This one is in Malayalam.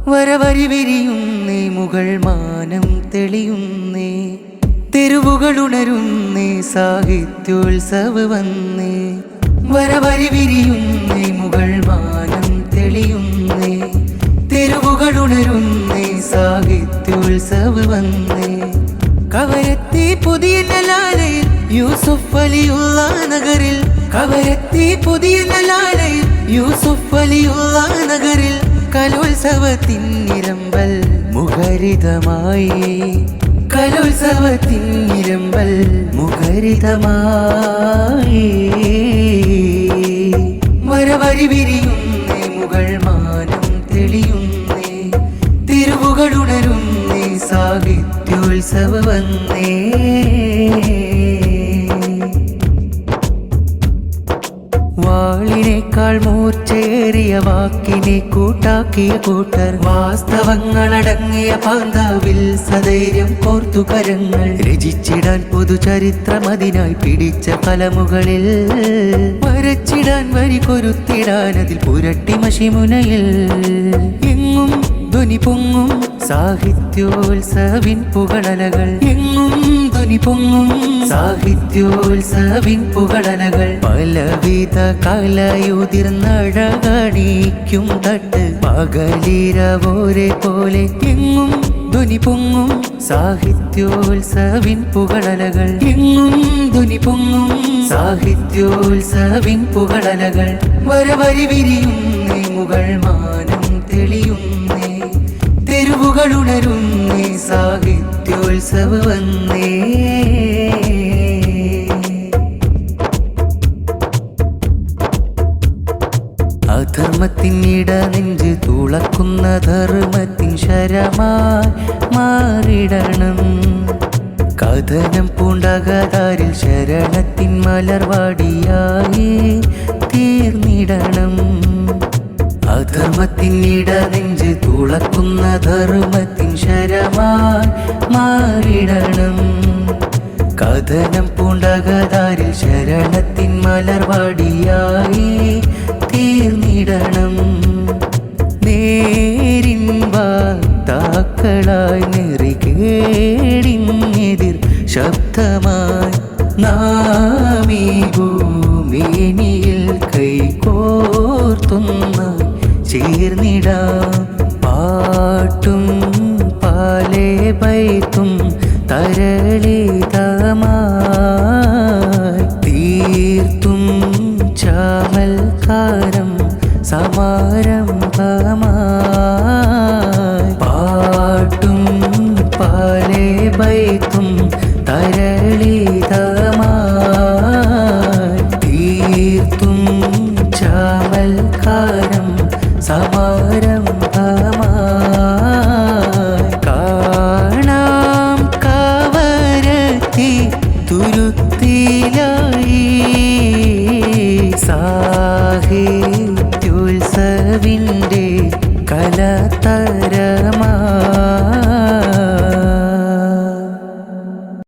വരവരി വിരിയുന്നേ മുകൾ മാനം തെളിയുന്നേ തെരുവുകളുണരുന്നേ സാഹിത്യോത്സവ വന്നേ വരവരി വിരിയുന്നേ മുകൾ മാനം തെളിയുന്നേ തെരുവുകളുണരുന്നേ സാഹിത്യോത്സവ വന്നേ കവരത്തി പുതിയ നലാലയിൽ യൂസുഫ് അലിയുള്ള നഗരിൽ കവരത്തി പുതിയ നലാലയിൽ യൂസുഫ് അലിയുള്ള നഗരിൽ കലോത്സവത്തിൻ നിരമ്പൽ മുഖരിതമായി കലോത്സവത്തിൻ നിരമ്പൽ മുഖരിതമായി വരവരി വിരിയുന്നേ മുകൾ മാനം തെളിയുന്നേ തിരുവുകളുണരുന്നേ സാഹിത്യോത്സവ വന്നേ വാളിനേക്കാൾ മൂർച്ചേറിയ വാക്കിനെ കൂട്ടാക്കിയ കൂട്ടർ വാസ്തവങ്ങളടങ്ങിയ പാന്താവിൽ സധൈര്യം കോർത്തു കരങ്ങൾ രചിച്ചിടാൻ പുതുചരിത്രമതിനായി പിടിച്ച കലമുകളിൽ വരച്ചിടാൻ വരി കൊരുത്തിടാൻ അതിൽ പുരട്ടി മഷിമുനയിൽ എങ്ങും ധ്വനി പൊങ്ങും സാഹിത്യോത്സവിൻ പുകളലകൾ എങ്ങും ധ്വനി പൊങ്ങും സാഹിത്യോത്സവിൻ പുകളലകൾ പലവിധ കലയുതിർന്നഴകണിക്കും തട്ട് പകലിരവോരെ പോലെ എങ്ങും ധ്വനി പൊങ്ങും സാഹിത്യോത്സവിൻ പുകളലകൾ എങ്ങും ധ്വനി പൊങ്ങും സാഹിത്യോത്സവിൻ പുകളലകൾ വരവരി വിരിയുന്നേ മുകൾ മാനം തെളിയുന്നേ തെരുവുകളുണരുന്നേ സാഹിത്യോത്സവ വന്നേ അധർമ്മത്തിൻ ഇടനെഞ്ച് തുളക്കുന്ന ധർമ്മത്തിൻ ശരമായി മാറിടണം കഥനം പൂണ്ടകതാരിൽ ശരണത്തിൻ മലർവാടിയായി തീർന്നിടണം അധർമ്മത്തിൻ ഇടനെഞ്ച് തുളക്കുന്ന ധർമ്മത്തിൻ ശരമായി മാറിടണം കഥനം പൂണ്ടകതാരിൽ ശരണത്തിൻ മലർവാടിയായി തീർന്നിടണം നേരിൻ വാർത്താക്കളായി നെറികേടിനെതിർ ശബ്ദമായി നാമീ ഭൂമിനിയിൽ കൈകോർത്തുന്ന ചേർന്നിടാം പാട്ടും പാലേ ബൈത്തും തരളിതമായി തീർത്തും ചാമൽക്കാരം സമാരംഭമായി പാട്ടും പാലേ ബൈത്തും തരളിതമായി തീർത്തും ചാമൽക്കാരം സമാരം